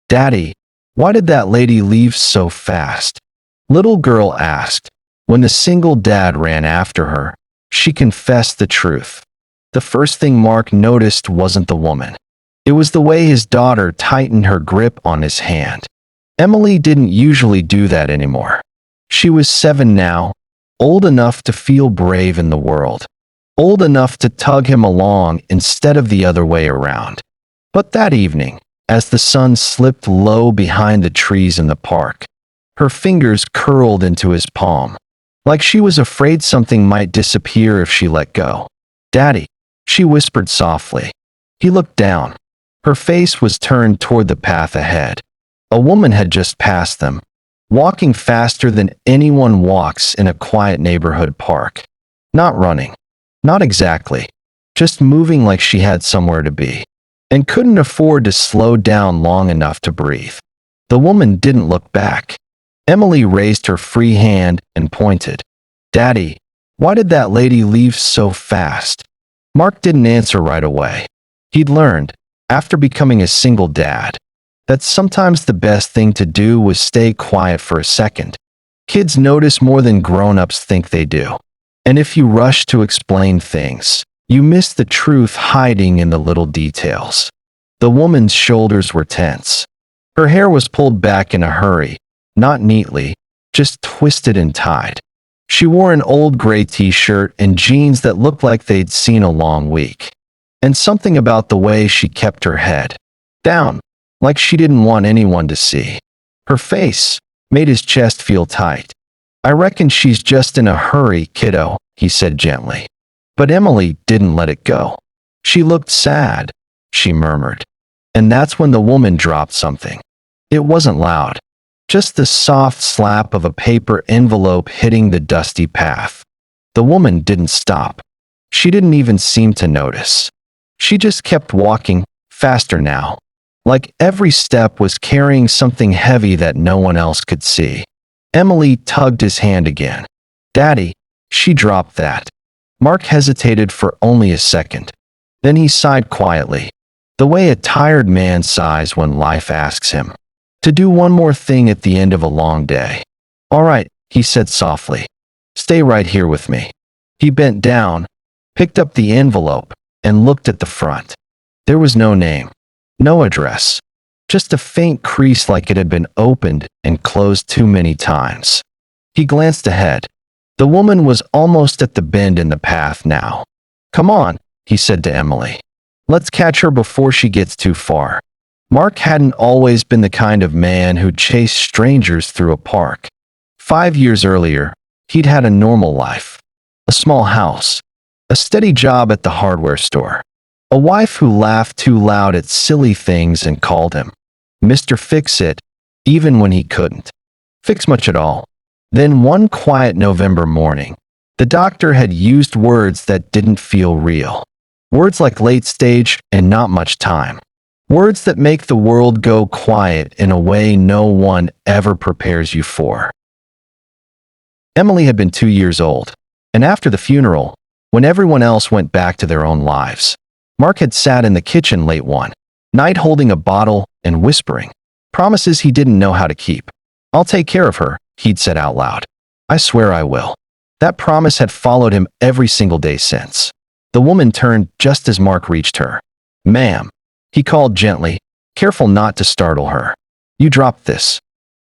"Daddy, why did that lady leave so fast?" Little girl asked. When the single dad ran after her, she confessed the truth. The first thing Mark noticed wasn't the woman. It was the way his daughter tightened her grip on his hand. Emily didn't usually do that anymore. She was 7 now, old enough to feel brave in the world, old enough to tug him along instead of the other way around. But that evening, as the sun slipped low behind the trees in the park, her fingers curled into his palm, like she was afraid something might disappear if she let go. "Daddy," she whispered softly. He looked down. Her face was turned toward the path ahead. A woman had just passed them, walking faster than anyone walks in a quiet neighborhood park. Not running. Not exactly. Just moving like she had somewhere to be, and couldn't afford to slow down long enough to breathe. The woman didn't look back. Emily raised her free hand and pointed. "Daddy, why did that lady leave so fast?" Mark didn't answer right away. He'd learned, after becoming a single dad, that sometimes the best thing to do was stay quiet for a second. Kids notice more than grown-ups think they do. And if you rush to explain things, you miss the truth hiding in the little details. The woman's shoulders were tense. Her hair was pulled back in a hurry, not neatly, just twisted and tied. She wore an old gray t-shirt and jeans that looked like they'd seen a long week. And something about the way she kept her head down, like she didn't want anyone to see. Her face made his chest feel tight. "I reckon she's just in a hurry, kiddo," he said gently. But Emily didn't let it go. "She looked sad," she murmured. And that's when the woman dropped something. It wasn't loud. Just the soft slap of a paper envelope hitting the dusty path. The woman didn't stop. She didn't even seem to notice. She just kept walking, faster now, like every step was carrying something heavy that no one else could see. Emily tugged his hand again. "Daddy," she dropped that. Mark hesitated for only a second. Then he sighed quietly, the way a tired man sighs when life asks him to do one more thing at the end of a long day. "All right," he said softly. "Stay right here with me." He bent down, picked up the envelope, and looked at the front. There was no name, no address, just a faint crease like it had been opened and closed too many times. He glanced ahead. The woman was almost at the bend in the path now. "Come on," he said to Emily. "Let's catch her before she gets too far." Mark hadn't always been the kind of man who chased strangers through a park. 5 years earlier, he'd had a normal life. A small house, a steady job at the hardware store, a wife who laughed too loud at silly things and called him Mr. Fix-It, even when he couldn't fix much at all. Then one quiet November morning, the doctor had used words that didn't feel real. Words like late stage and not much time. Words that make the world go quiet in a way no one ever prepares you for. Emily had been 2 years old, and after the funeral, when everyone else went back to their own lives, Mark had sat in the kitchen late one night holding a bottle and whispering promises he didn't know how to keep. "I'll take care of her," he'd said out loud. "I swear I will." That promise had followed him every single day since. The woman turned just as Mark reached her. "Ma'am," he called gently, careful not to startle her. "You dropped this."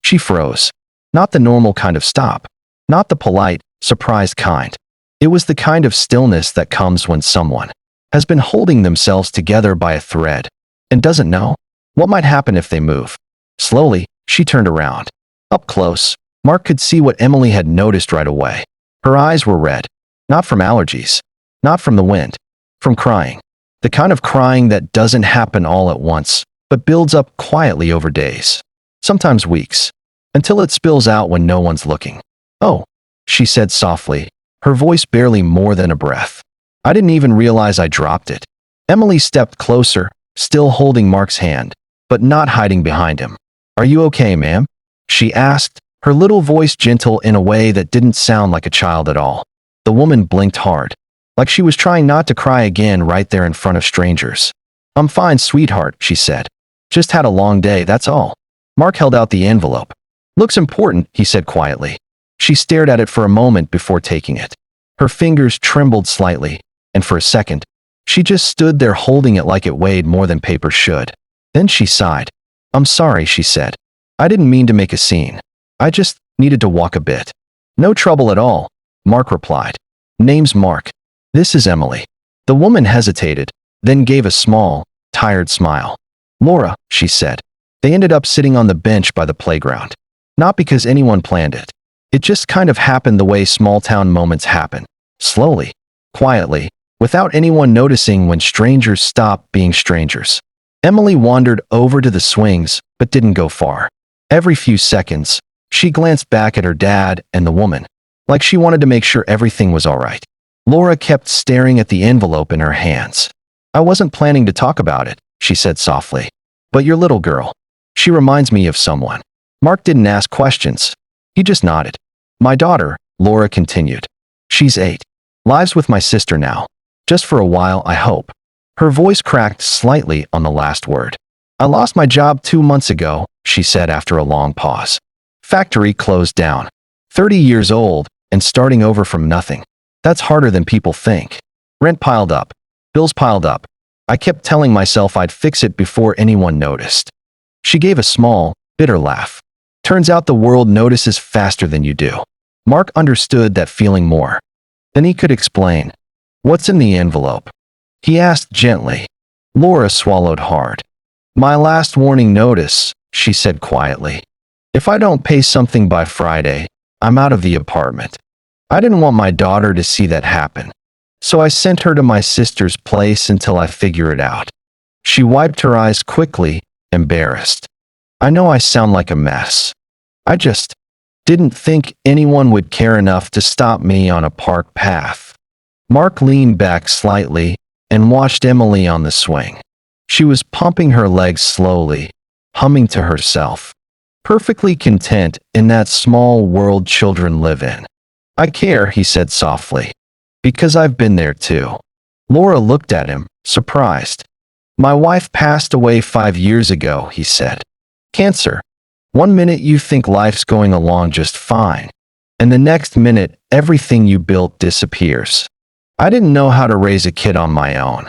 She froze. Not the normal kind of stop. Not the polite, surprised kind. It was the kind of stillness that comes when someone has been holding themselves together by a thread and doesn't know what might happen if they move. Slowly, she turned around. Up close, Mark could see what Emily had noticed right away. Her eyes were red, not from allergies, not from the wind, from crying. The kind of crying that doesn't happen all at once, but builds up quietly over days, sometimes weeks, until it spills out when no one's looking. "Oh," she said softly, her voice barely more than a breath. "I didn't even realize I dropped it." Emily stepped closer, still holding Mark's hand, but not hiding behind him. "Are you okay, ma'am?" she asked, her little voice gentle in a way that didn't sound like a child at all. The woman blinked hard, like she was trying not to cry again right there in front of strangers. "I'm fine, sweetheart," she said. Just had a long day, that's all. Mark held out the envelope. Looks important, he said quietly. She stared at it for a moment before taking it. Her fingers trembled slightly, and for a second, she just stood there holding it like it weighed more than paper should. Then she sighed. I'm sorry, she said. I didn't mean to make a scene. I just needed to walk a bit. No trouble at all, Mark replied. Name's Mark. This is Emily. The woman hesitated, then gave a small, tired smile. Laura, she said. They ended up sitting on the bench by the playground. Not because anyone planned it. It just kind of happened the way small-town moments happen. Slowly, quietly, without anyone noticing when strangers stop being strangers. Emily wandered over to the swings, but didn't go far. Every few seconds, she glanced back at her dad and the woman, like she wanted to make sure everything was all right. Laura kept staring at the envelope in her hands. I wasn't planning to talk about it, she said softly. But your little girl. She reminds me of someone. Mark didn't ask questions. He just nodded. My daughter, Laura continued. She's 8. Lives with my sister now. Just for a while, I hope. Her voice cracked slightly on the last word. I lost my job 2 months ago, she said after a long pause. Factory closed down. 30 years old and starting over from nothing. That's harder than people think. Rent piled up. Bills piled up. I kept telling myself I'd fix it before anyone noticed. She gave a small, bitter laugh. Turns out the world notices faster than you do. Mark understood that feeling more. Then he could explain. What's in the envelope? He asked gently. Laura swallowed hard. My last warning notice, she said quietly. If I don't pay something by Friday, I'm out of the apartment. I didn't want my daughter to see that happen. So I sent her to my sister's place until I figure it out. She wiped her eyes quickly, embarrassed. I know I sound like a mess. I just didn't think anyone would care enough to stop me on a park path. Mark leaned back slightly and watched Emily on the swing. She was pumping her legs slowly, humming to herself, perfectly content in that small world children live in. I care, he said softly, because I've been there too. Laura looked at him, surprised. My wife passed away 5 years ago, he said. Cancer. One minute you think life's going along just fine, and the next minute everything you built disappears. I didn't know how to raise a kid on my own.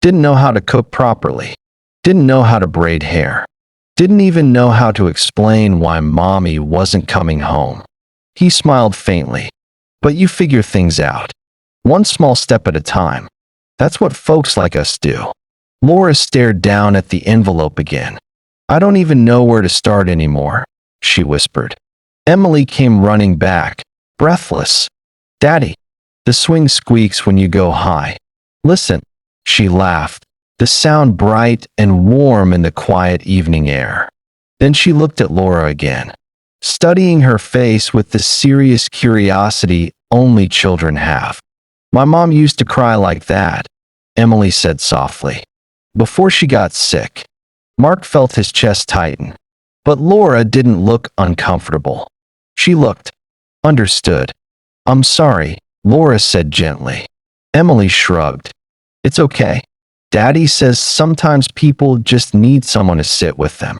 Didn't know how to cook properly. Didn't know how to braid hair. Didn't even know how to explain why mommy wasn't coming home. He smiled faintly. But you figure things out. One small step at a time. That's what folks like us do. Laura stared down at the envelope again. I don't even know where to start anymore, she whispered. Emily came running back, breathless. Daddy, the swing squeaks when you go high. Listen, she laughed, the sound bright and warm in the quiet evening air. Then she looked at Laura again, studying her face with the serious curiosity only children have. My mom used to cry like that, Emily said softly, before she got sick. Mark felt his chest tighten, but Laura didn't look uncomfortable. She looked understood. I'm sorry, Laura said gently. Emily shrugged. It's okay. Daddy says sometimes people just need someone to sit with them,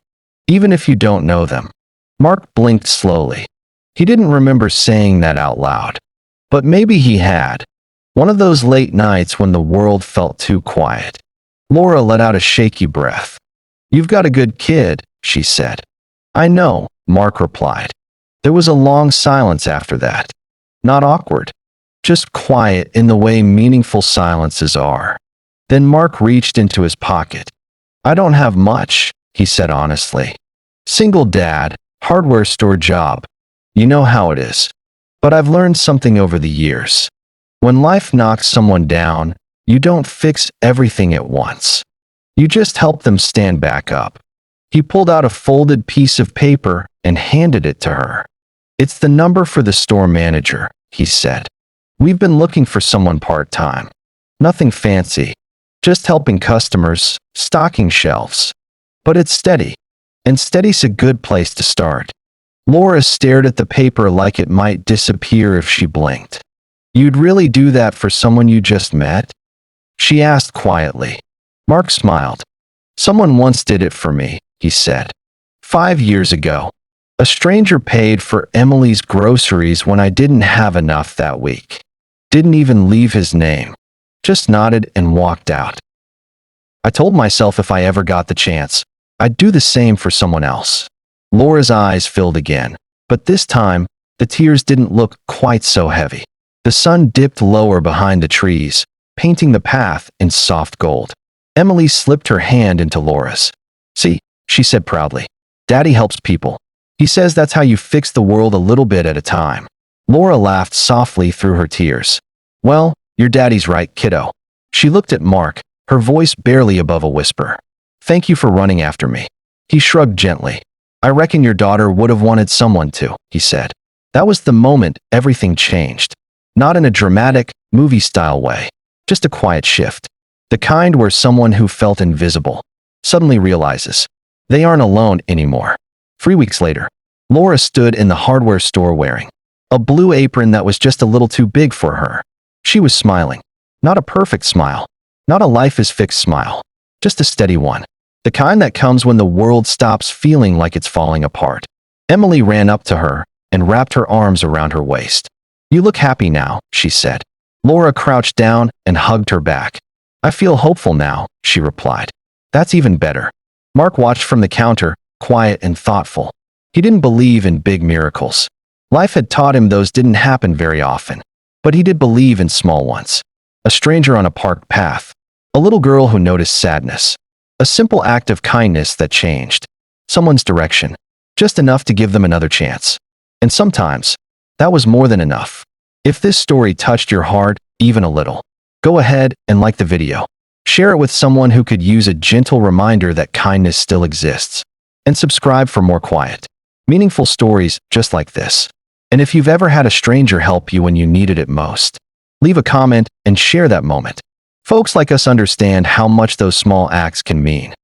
even if you don't know them. Mark blinked slowly. He didn't remember saying that out loud, but maybe he had. One of those late nights when the world felt too quiet. Laura let out a shaky breath. You've got a good kid, she said. I know, Mark replied. There was a long silence after that. Not awkward, just quiet in the way meaningful silences are. Then Mark reached into his pocket. I don't have much, he said honestly. Single dad, hardware store job. You know how it is. But I've learned something over the years. When life knocks someone down, you don't fix everything at once. You just help them stand back up. He pulled out a folded piece of paper and handed it to her. It's the number for the store manager, he said. We've been looking for someone part-time. Nothing fancy. Just helping customers, stocking shelves. But it's steady. And steady's a good place to start. Laura stared at the paper like it might disappear if she blinked. You'd really do that for someone you just met? She asked quietly. Mark smiled. Someone once did it for me, he said. 5 years ago. A stranger paid for Emily's groceries when I didn't have enough that week. Didn't even leave his name. Just nodded and walked out. I told myself if I ever got the chance, I'd do the same for someone else. Laura's eyes filled again, but this time, the tears didn't look quite so heavy. The sun dipped lower behind the trees, painting the path in soft gold. Emily slipped her hand into Laura's. See, she said proudly. Daddy helps people. He says that's how you fix the world a little bit at a time. Laura laughed softly through her tears. Well, your daddy's right, kiddo. She looked at Mark, her voice barely above a whisper. Thank you for running after me. He shrugged gently. I reckon your daughter would have wanted someone to, he said. That was the moment everything changed. Not in a dramatic, movie-style way. Just a quiet shift. The kind where someone who felt invisible suddenly realizes they aren't alone anymore. 3 weeks later, Laura stood in the hardware store wearing a blue apron that was just a little too big for her. She was smiling. Not a perfect smile. Not a life-is-fixed smile. Just a steady one. The kind that comes when the world stops feeling like it's falling apart. Emily ran up to her and wrapped her arms around her waist. You look happy now, she said. Laura crouched down and hugged her back. I feel hopeful now, she replied. That's even better. Mark watched from the counter, quiet and thoughtful. He didn't believe in big miracles. Life had taught him those didn't happen very often. But he did believe in small ones. A stranger on a park path. A little girl who noticed sadness. A simple act of kindness that changed someone's direction. Just enough to give them another chance. And sometimes, that was more than enough. If this story touched your heart, even a little, go ahead and like the video. Share it with someone who could use a gentle reminder that kindness still exists. And subscribe for more quiet, meaningful stories just like this. And if you've ever had a stranger help you when you needed it most, leave a comment and share that moment. Folks like us understand how much those small acts can mean.